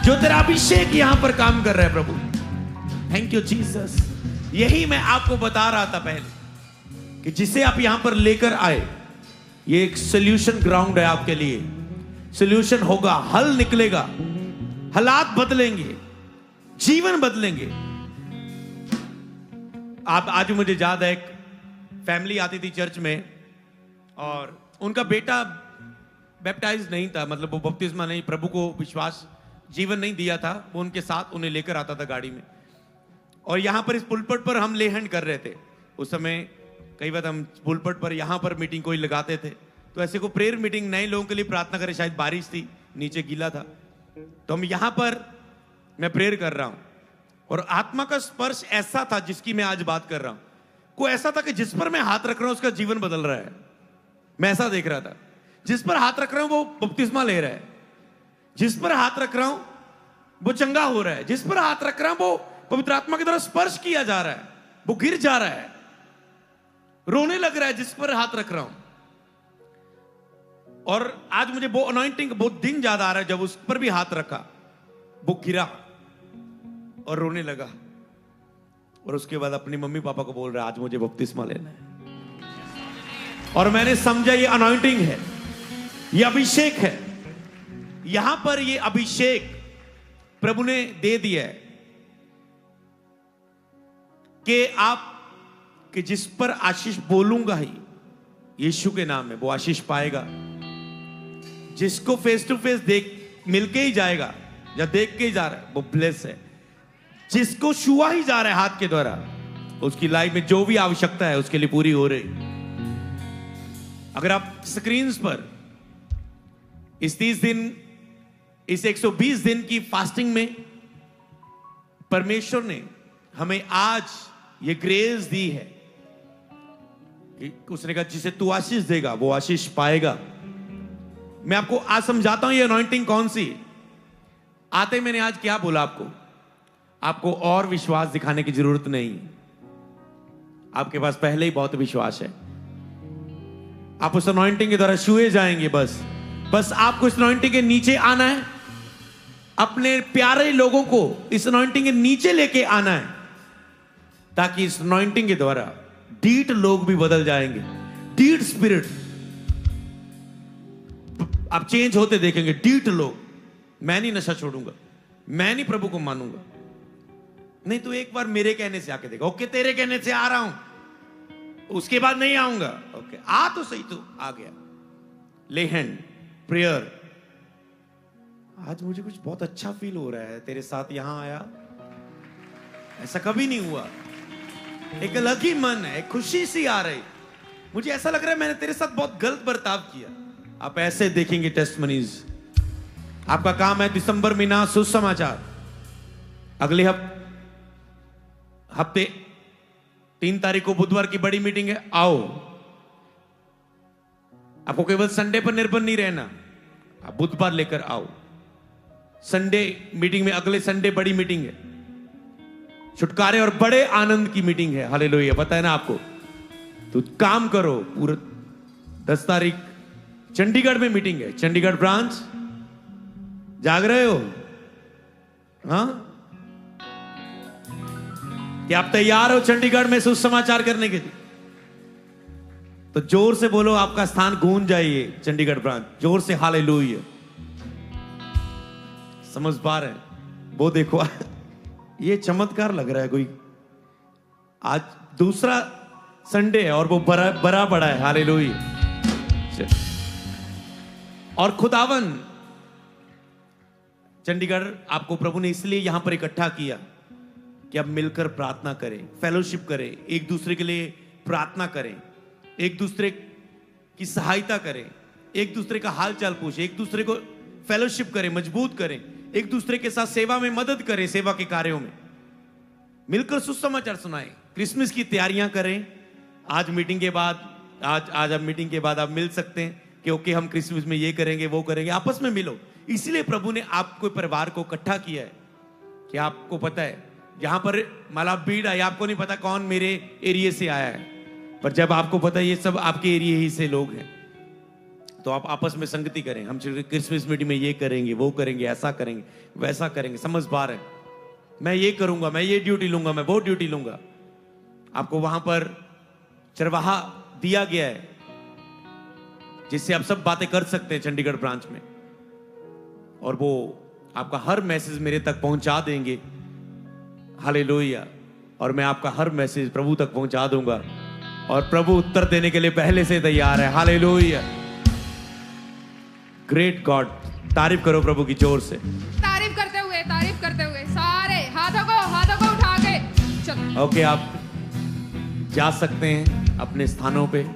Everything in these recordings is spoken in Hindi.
जो तेरा अभिषेक यहां पर काम कर रहा है प्रभु। Thank you Jesus. यही मैं आपको बता रहा था पहले कि जिसे आप यहां पर लेकर आए, ये एक सोल्यूशन ग्राउंड है आपके लिए। सोल्यूशन होगा, हल निकलेगा, हालात बदलेंगे, जीवन बदलेंगे। आप आज मुझे याद है, एक फैमिली आती थी चर्च में और उनका बेटा बैप्टाइज नहीं था, मतलब वो बपतिस्मा नहीं, प्रभु को विश्वास जीवन नहीं दिया था। वो उनके साथ उन्हें लेकर आता था गाड़ी में, और यहां पर इस पुलपट पर हम ले हैंड कर रहे थे। उस समय कई बार हम पुलपट पर यहां पर मीटिंग कोई लगाते थे, तो ऐसे को प्रेयर मीटिंग नए लोगों के लिए प्रार्थना करें, शायद बारिश थी, नीचे गीला था, तो हम यहां पर मैं प्रेयर कर रहा हूं और आत्मा का स्पर्श ऐसा था जिसकी मैं आज बात कर रहा हूं। को ऐसा था कि जिस पर मैं हाथ रख रहा हूं उसका जीवन बदल रहा है। मैं ऐसा देख रहा था, जिस पर हाथ रख रहा हूं वो बपतिस्मा ले रहा है, जिस पर हाथ रख रहा हूं वो चंगा हो रहा है, जिस पर हाथ रख रहा हूं वो पवित्र आत्मा की तरह स्पर्श किया जा रहा है, वो गिर जा रहा है, रोने लग रहा है जिस पर हाथ रख रहा हूं। और आज मुझे वो अनॉइंटिंग बहुत दिन याद आ रहा है, जब उस पर भी हाथ रखा वो गिरा और रोने लगा, और उसके बाद अपनी मम्मी पापा को बोल रहा है आज मुझे बपतिस्मा लेना है। और मैंने समझा ये अनॉइंटिंग है, ये अभिषेक है। यहां पर ये अभिषेक प्रभु ने दे दिया है कि आप कि जिस पर आशीष बोलूंगा ही यीशु के नाम में वो आशीष पाएगा। जिसको फेस टू फेस देख मिलके ही जाएगा या देख के ही जा रहा है वो ब्लेस है। जिसको छुआ ही जा रहा है हाथ के द्वारा, उसकी लाइफ में जो भी आवश्यकता है उसके लिए पूरी हो रही। अगर आप स्क्रीन्स पर इस 30 दिन, इस 120 दिन की फास्टिंग में परमेश्वर ने हमें आज ये ग्रेस दी है कि उसने कहा जिसे तू आशीष देगा वो आशीष पाएगा। मैं आपको आज समझाता हूं ये अनॉइंटिंग कौन सी। आते मैंने आज क्या बोला आपको और विश्वास दिखाने की जरूरत नहीं, आपके पास पहले ही बहुत विश्वास है। आप उस अनॉइंटिंग के द्वारा छुए जाएंगे। बस आपको इस अनॉइंटिंग के नीचे आना है, अपने प्यारे लोगों को इस अनॉइंटिंग के नीचे लेके आना है, ताकि इस अनॉइंटिंग के द्वारा डीट लोग भी बदल जाएंगे। डीट स्पिरिट आप चेंज होते देखेंगे। डीट लोग, मैं नहीं नशा छोड़ूंगा, मैं नहीं प्रभु को मानूंगा, नहीं तो एक बार मेरे कहने से आके देखा, ओके तेरे कहने से आ रहा हूं, उसके बाद नहीं आऊंगा, ओके आ तो सही, तो आ गया। ले हैंड प्रेयर। आज मुझे कुछ बहुत अच्छा फील हो रहा है तेरे साथ यहां आया, ऐसा कभी नहीं हुआ। एक अलग ही मन है, एक खुशी सी आ रही। मुझे ऐसा लग रहा है मैंने तेरे साथ बहुत गलत बर्ताव किया। आप ऐसे देखेंगे टेस्टमनीज। आपका काम है दिसंबर महीना सुसमाचार। अगले हफ्ते 3 तारीख को बुधवार की बड़ी मीटिंग है, आओ। आपको केवल संडे पर निर्भर नहीं रहना, आप बुधवार लेकर आओ। संडे मीटिंग में, अगले संडे बड़ी मीटिंग है, छुटकारे और बड़े आनंद की मीटिंग है। हालेलुया, पता है ना आपको। तो काम करो। पूरा 10 तारीख चंडीगढ़ में मीटिंग है, चंडीगढ़ ब्रांच। जाग रहे हो? हाँ, क्या आप तैयार हो चंडीगढ़ में सुसमाचार करने के लिए? तो जोर से बोलो, आपका स्थान गूंज जाइए। चंडीगढ़ ब्रांच, जोर से हालेलुया। समझ पा रहे हैं? वो देखो ये चमत्कार लग रहा है कोई। आज दूसरा संडे है और वो बड़ा बड़ा है। हालेलुया। और खुदावन चंडीगढ़ आपको प्रभु ने इसलिए यहां पर इकट्ठा किया कि अब मिलकर प्रार्थना करें, फेलोशिप करें, एक दूसरे के लिए प्रार्थना करें, एक दूसरे की सहायता करें, एक दूसरे का हाल चाल पूछें, एक दूसरे को फेलोशिप करें, मजबूत करें, एक दूसरे के साथ सेवा में मदद करें, सेवा के कार्यों में मिलकर सुसमाचार सुनाएं, क्रिसमस की तैयारियां करें। आज मीटिंग के बाद, आज आप मीटिंग के बाद आप मिल सकते हैं कि ओके हम क्रिसमस में ये करेंगे वो करेंगे, आपस में मिलो। इसलिए प्रभु ने आपको परिवार को इकट्ठा किया है कि आपको पता है यहां पर माला भीड़ आई, आपको नहीं पता कौन मेरे एरिया से आया है, पर जब आपको पता है ये सब आपके एरिया ही से लोग हैं, तो आप आपस में संगति करें, हम क्रिसमस मीटिंग में ये करेंगे, वो करेंगे, ऐसा करेंगे, वैसा करेंगे, समझदार है, मैं ये करूंगा, मैं ये ड्यूटी लूंगा, मैं वो ड्यूटी लूंगा। आपको वहां पर चरवाहा दिया गया है जिससे आप सब बातें कर सकते हैं चंडीगढ़ ब्रांच में, और वो आपका हर मैसेज मेरे तक पहुंचा देंगे। हालेलुया। और मैं आपका हर मैसेज प्रभु तक पहुंचा दूंगा, और प्रभु उत्तर देने के लिए पहले से तैयार है। हालेलुया। Great God. तारीफ करो प्रभु की जोर से। तारीफ करते हुए सारे हाथों को उठा के चलो। ओके, आप जा सकते हैं अपने स्थानों पे।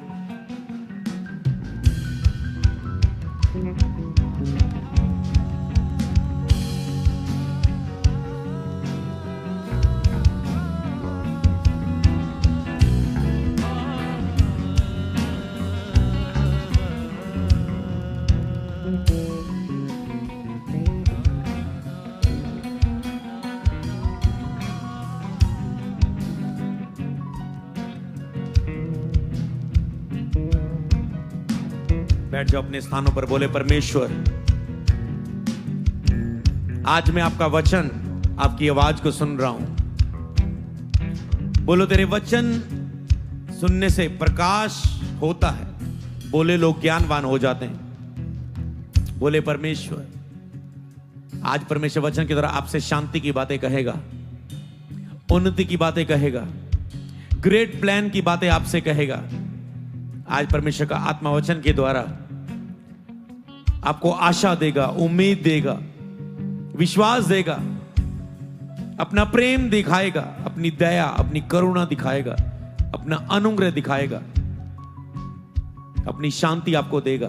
बैठ जाओ अपने स्थानों पर। बोले परमेश्वर, आज मैं आपका वचन, आपकी आवाज को सुन रहा हूं। बोलो तेरे वचन सुनने से प्रकाश होता है, बोले लोग ज्ञानवान हो जाते हैं। बोले परमेश्वर, आज परमेश्वर वचन के द्वारा आपसे शांति की बातें कहेगा, उन्नति की बातें कहेगा, ग्रेट प्लान की बातें आपसे कहेगा। आज परमेश्वर का आत्मा वचन के द्वारा आपको आशा देगा, उम्मीद देगा, विश्वास देगा, अपना प्रेम दिखाएगा, अपनी दया, अपनी करुणा दिखाएगा, अपना अनुग्रह दिखाएगा, अपनी शांति आपको देगा,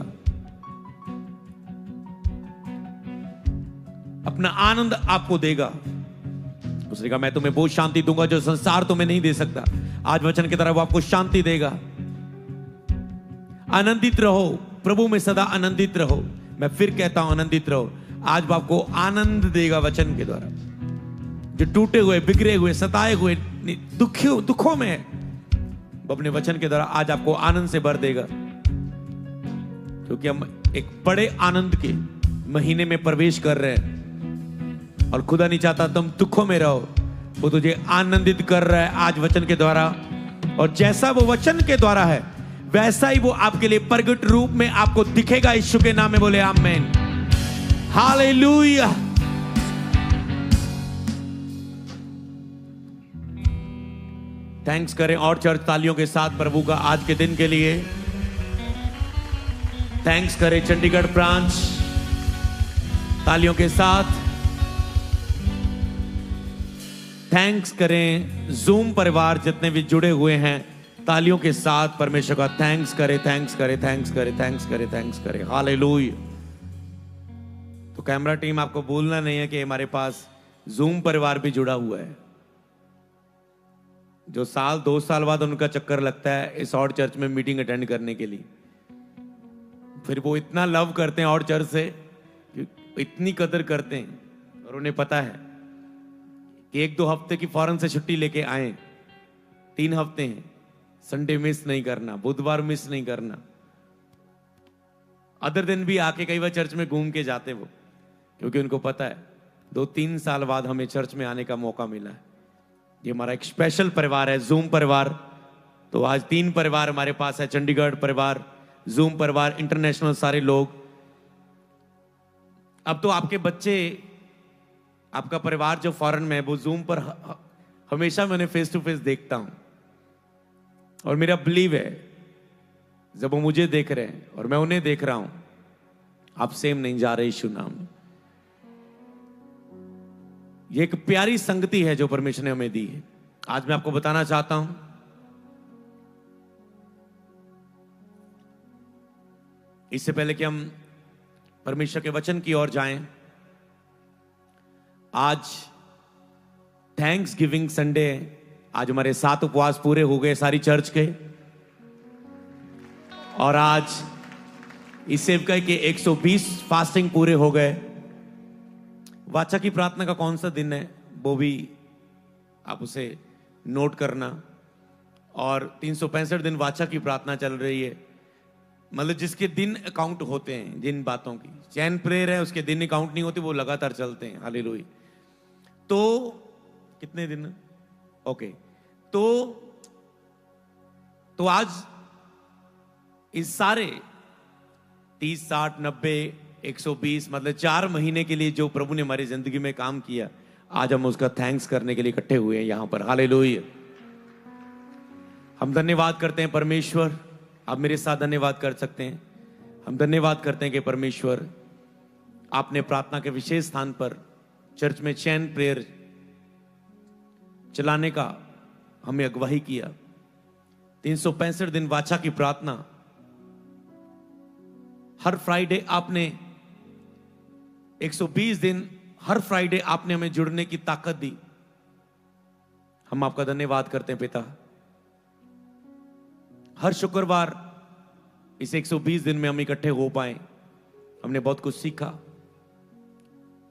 अपना आनंद आपको देगा। उसने कहा मैं तुम्हें वो शांति दूंगा जो संसार तुम्हें नहीं दे सकता। आज वचन की तरह वो आपको शांति देगा। आनंदित रहो, प्रभु में सदा आनंदित रहो। मैं फिर कहता हूं आनंदित रहो। आज वो आपको आनंद देगा वचन के द्वारा। जो टूटे हुए, बिगड़े हुए, सताए हुए, दुखों में है, वो अपने वचन के द्वारा आज आपको आनंद से भर देगा। क्योंकि हम एक बड़े आनंद के महीने में प्रवेश कर रहे हैं, और खुदा नहीं चाहता तुम दुखों में रहो। वो तुझे आनंदित कर रहा है आज वचन के द्वारा, और जैसा वो वचन के द्वारा है वैसा ही वो आपके लिए प्रगट रूप में आपको दिखेगा। यीशु के नाम में बोले आमेन। हालेलुया। थैंक्स करें और चर्च तालियों के साथ प्रभु का आज के दिन के लिए। थैंक्स करें चंडीगढ़ ब्रांच तालियों के साथ। थैंक्स करें जूम परिवार जितने भी जुड़े हुए हैं तालियों के साथ। परमेश्वर का थैंक्स करे, थैंक्स करे, थैंक्स करे, थैंक्स करे, थैंक्स करे। हालेलुया। तो कैमरा टीम, आपको भूलना नहीं है कि हमारे पास जूम परिवार भी जुड़ा हुआ है, जो साल 2 साल बाद उनका चक्कर लगता है इस और चर्च में मीटिंग अटेंड करने के लिए। फिर वो इतना लव करते हैं और चर्च से, इतनी कदर करते हैं, और उन्हें पता है कि 1-2 हफ्ते की फौरन से छुट्टी लेके आए, 3 हफ्ते हैं, संडे मिस नहीं करना, बुधवार मिस नहीं करना, अदर दिन भी आके कई बार चर्च में घूम के जाते वो, क्योंकि उनको पता है 2-3 साल बाद हमें चर्च में आने का मौका मिला है। ये हमारा एक स्पेशल परिवार है, जूम परिवार। तो आज 3 परिवार हमारे पास है, चंडीगढ़ परिवार, जूम परिवार, इंटरनेशनल सारे लोग। अब तो आपके बच्चे, आपका परिवार जो फॉरेन में है, वो जूम पर हमेशा मैं उन्हें फेस टू फेस देखता हूं, और मेरा बिलीव है जब वो मुझे देख रहे हैं और मैं उन्हें देख रहा हूं, आप सेम नहीं जा रहे यीशु नाम में। ये एक प्यारी संगति है जो परमेश्वर ने हमें दी है। आज मैं आपको बताना चाहता हूं, इससे पहले कि हम परमेश्वर के वचन की ओर जाएं, आज थैंक्स गिविंग संडे। आज हमारे 7 उपवास पूरे हो गए सारी चर्च के, और आज इस सेवकाई के 120 फास्टिंग पूरे हो गए। वाचा की प्रार्थना का कौन सा दिन है वो भी आप उसे नोट करना, और 365 दिन वाचा की प्रार्थना चल रही है। मतलब जिसके दिन अकाउंट होते हैं, जिन बातों की चैन प्रेयर है उसके दिन अकाउंट नहीं होते, वो लगातार चलते हैं। हालेलुया। तो कितने दिन? ओके, तो आज इस सारे 30, 60, 90, 120 मतलब 4 महीने के लिए जो प्रभु ने हमारी जिंदगी में काम किया, आज हम उसका थैंक्स करने के लिए इकट्ठे हुए हैं यहां पर। हालेलुया। हम धन्यवाद करते हैं परमेश्वर। आप मेरे साथ धन्यवाद कर सकते हैं। हम धन्यवाद करते हैं कि परमेश्वर आपने प्रार्थना के विशेष स्थान पर चर्च में चैन प्रेयर चलाने का हमें अगुवाई किया। 365 दिन वाचा की प्रार्थना, हर फ्राइडे आपने 120 दिन हर फ्राइडे आपने हमें जुड़ने की ताकत दी। हम आपका धन्यवाद करते हैं पिता। हर शुक्रवार इस 120 दिन में हम इकट्ठे हो पाए, हमने बहुत कुछ सीखा।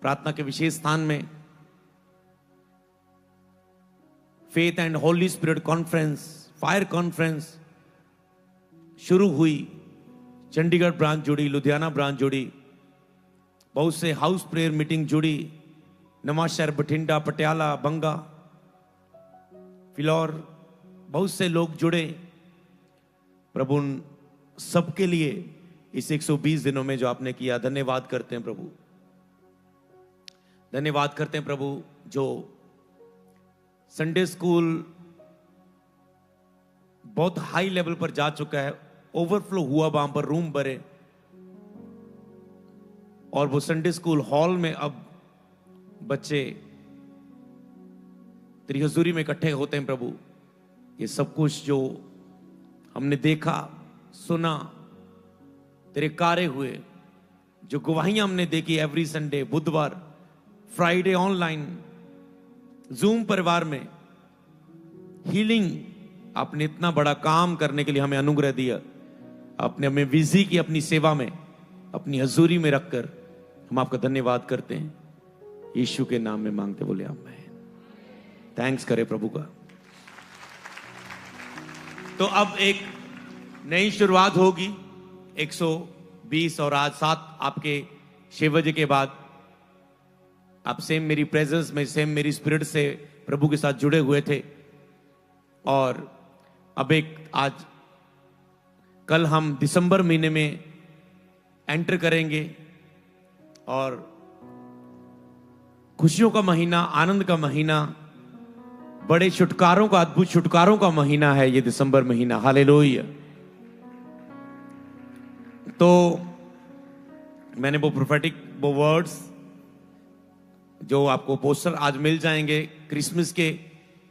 प्रार्थना के विशेष स्थान में faith and Holi spirit conference, fire conference शुरू हुई। चंडीगढ़ ब्रांच जुड़ी, लुधियाना ब्रांच जुड़ी, बहुत से हाउस प्रेयर मीटिंग जुड़ी, नवांशहर, बठिंडा, पटियाला, बंगा, फिलौर, बहुत से लोग जुड़े। प्रभु उन सबके लिए इस 120 दिनों में जो आपने किया, धन्यवाद करते हैं प्रभु। धन्यवाद करते हैं प्रभु। जो संडे स्कूल बहुत हाई लेवल पर जा चुका है, ओवरफ्लो हुआ, वहां पर रूम भरे, और वो संडे स्कूल हॉल में अब बच्चे तेरी हजूरी में इकट्ठे होते हैं प्रभु। ये सब कुछ जो हमने देखा, सुना, तेरे कार्य हुए, जो गवाहियां हमने देखी एवरी संडे, बुधवार, फ्राइडे ऑनलाइन, जूम परिवार में हीलिंग, आपने इतना बड़ा काम करने के लिए हमें अनुग्रह दिया। आपने हमें बिजी की अपनी सेवा में, अपनी हजूरी में रखकर। हम आपका धन्यवाद करते हैं। यीशु के नाम में मांगते बोले आमीन। थैंक्स करें प्रभु का। तो अब एक नई शुरुआत होगी। 120 और आज 7 आपके 6 बजे के बाद आप सेम मेरी प्रेजेंस में, सेम मेरी स्पिरिट से प्रभु के साथ जुड़े हुए थे। और अब आज कल हम दिसंबर महीने में एंटर करेंगे, और खुशियों का महीना, आनंद का महीना, बड़े छुटकारों का, अद्भुत छुटकारों का महीना है ये दिसंबर महीना। हालेलुया। तो मैंने वो प्रोफेटिक वो वर्ड्स जो आपको पोस्टर आज मिल जाएंगे क्रिसमस के,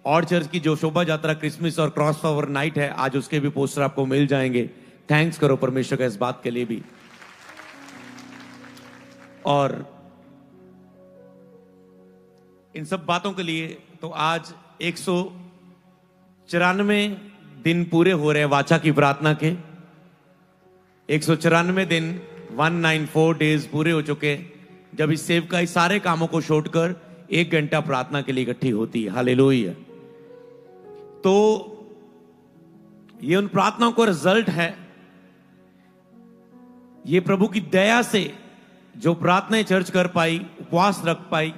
और चर्च की जो शोभा यात्रा क्रिसमस और क्रॉस ओवर नाइट है, आज उसके भी पोस्टर आपको मिल जाएंगे। थैंक्स करो परमेश्वर का इस बात के लिए भी। और इन सब बातों के लिए तो आज 194 दिन पूरे हो रहे हैं वाचा की प्रार्थना के। 194 दिन, 194 डेज पूरे हो चुके जब इस सेवकाई सारे कामों को छोड़कर 1 घंटा प्रार्थना के लिए इकट्ठी होती है। हालेलुया। तो ये उन प्रार्थनाओं का रिजल्ट है। ये प्रभु की दया से जो प्रार्थनाएं चर्च कर पाई, उपवास रख पाई,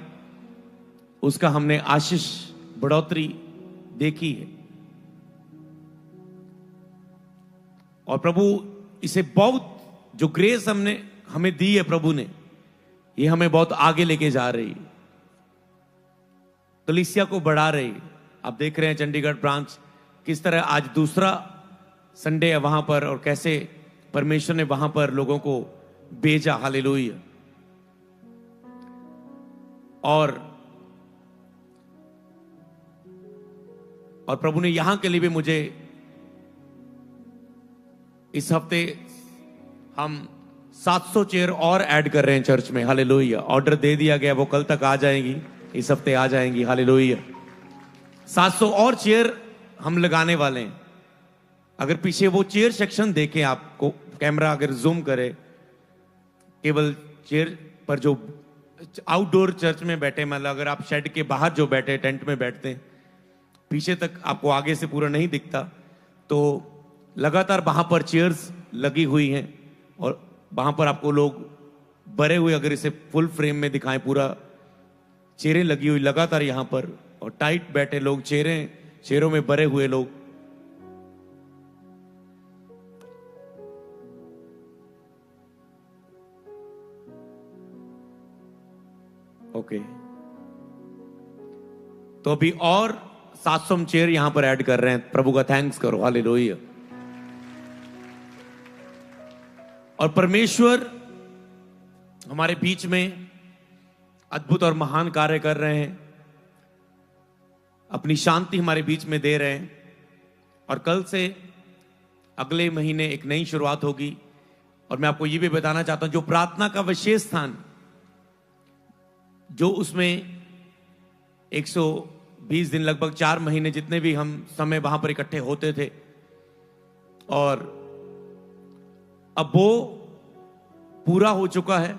उसका हमने आशीष बढ़ोतरी देखी है। और प्रभु इसे बहुत, जो ग्रेस हमें दी है प्रभु ने, ये हमें बहुत आगे लेके जा रही है, कलीसिया को बढ़ा रही है। आप देख रहे हैं चंडीगढ़ ब्रांच किस तरह आज दूसरा संडे है वहां पर, और कैसे परमेश्वर ने वहां पर लोगों को भेजा। हालेलुया। और प्रभु ने यहां के लिए भी मुझे, इस हफ्ते हम 700 चेयर और ऐड कर रहे हैं चर्च में। हालेलुया। ऑर्डर दे दिया गया, वो कल तक आ जाएंगी, इस हफ्ते आ जाएंगी। हालेलुया। 700 और चेयर हम लगाने वाले हैं। अगर पीछे वो चेयर सेक्शन देखें, आपको कैमरा अगर जूम करे, केवल चेयर पर जो आउटडोर चर्च में बैठे, मतलब अगर आप शेड के बाहर जो बैठे, टेंट में बैठते हैं, पीछे तक आपको आगे से पूरा नहीं दिखता, तो लगातार वहां पर चेयर्स लगी हुई हैं और वहां पर आपको लोग भरे हुए, अगर इसे फुल फ्रेम में दिखाएं, पूरा चेयरें लगी हुई लगातार यहां पर, और टाइट बैठे लोग, चेयरों में भरे हुए लोग। ओके, तो अभी और 700 चेयर यहां पर ऐड कर रहे हैं। प्रभु का थैंक्स करो, हालेलुया। और परमेश्वर हमारे बीच में अद्भुत और महान कार्य कर रहे हैं, अपनी शांति हमारे बीच में दे रहे हैं। और कल से अगले महीने एक नई शुरुआत होगी। और मैं आपको ये भी बताना चाहता हूं, जो प्रार्थना का विशेष स्थान, जो उसमें 120 दिन, लगभग 4 महीने जितने भी हम समय वहां पर इकट्ठे होते थे, और अब वो पूरा हो चुका है।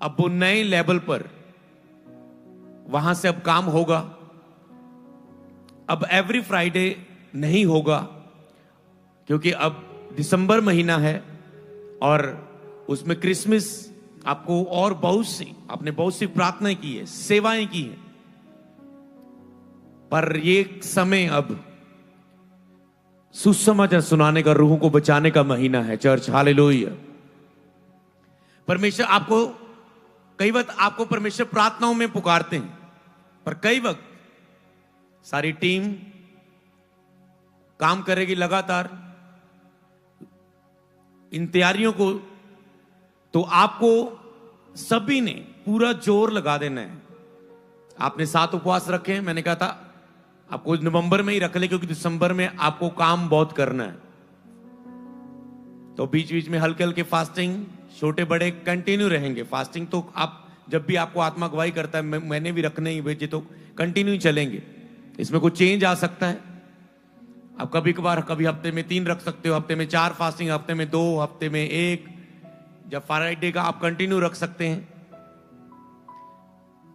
अब वो नए लेवल पर वहां से अब काम होगा। अब एवरी फ्राइडे नहीं होगा, क्योंकि अब दिसंबर महीना है और उसमें क्रिसमस, आपको और आपने बहुत सी प्रार्थनाएं की है, सेवाएं की हैं, पर ये समय अब सुसमाचार सुनाने का, रूहों को बचाने का महीना है चर्च, हालेलुया। परमेश्वर आपको, कई वक्त आपको परमेश्वर प्रार्थनाओं में पुकारते हैं, पर कई वक्त सारी टीम काम करेगी लगातार इन तैयारियों को, तो आपको सभी ने पूरा जोर लगा देना है। आपने 7 उपवास रखे, मैंने कहा था आपको नवंबर में ही रख ले, क्योंकि दिसंबर में आपको काम बहुत करना है। तो बीच बीच में हल्के हल्के फास्टिंग, छोटे बड़े कंटिन्यू रहेंगे। फास्टिंग तो आप जब भी आपको आत्मा गवाही करता है, मैंने भी रखने ही भेजे, तो कंटिन्यू चलेंगे। इसमें कोई चेंज आ सकता है। आप कभी कभार, कभी हफ्ते में 3 रख सकते हो, हफ्ते में 4 फास्टिंग, हफ्ते में 2, हफ्ते में 1, जब फ्राइडे का आप कंटिन्यू रख सकते हैं।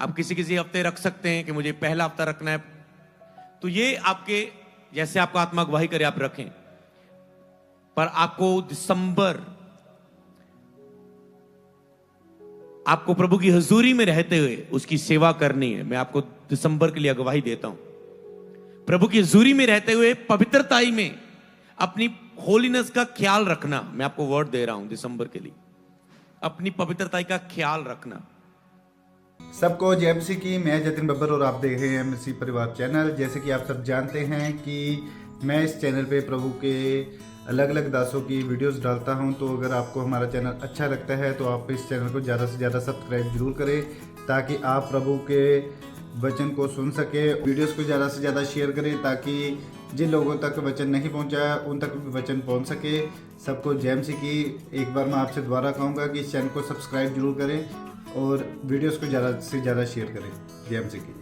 आप किसी किसी हफ्ते रख सकते हैं कि मुझे पहला हफ्ता रखना है, तो ये आपके, जैसे आपका आत्मा गवाही करे आप रखें। पर आपको दिसंबर, आपको प्रभु की हजूरी में रहते हुए उसकी सेवा करनी है। मैं आपको दिसंबर के लिए गवाही देता हूं, प्रभु की हजूरी में रहते हुए पवित्रताई में अपनी होलीनेस का ख्याल रखना। मैं आपको वर्ड दे रहा हूं दिसंबर के लिए, अपनी पवित्रताई का ख्याल रखना। सबको जय मसीह की। मैं जतिन बब्बर और आप देख रहे हैं मसीह परिवार चैनल। जैसे कि आप सब जानते हैं कि मैं इस चैनल पे प्रभु के अलग अलग दासों की वीडियोस डालता हूं, तो अगर आपको हमारा चैनल अच्छा लगता है तो आप इस चैनल को ज़्यादा से ज़्यादा सब्सक्राइब जरूर करें, ताकि आप प्रभु के वचन को सुन सके। वीडियोस को ज़्यादा से ज़्यादा शेयर करें, ताकि जिन लोगों तक वचन नहीं पहुंचा उन तक भी वचन पहुंच सके। सबको जय मसीह की। एक बार मैं आपसे दोबारा कहूँगा कि इस चैनल को सब्सक्राइब जरूर करें और वीडियोस को ज़्यादा से ज़्यादा शेयर करें। जय मसीह की।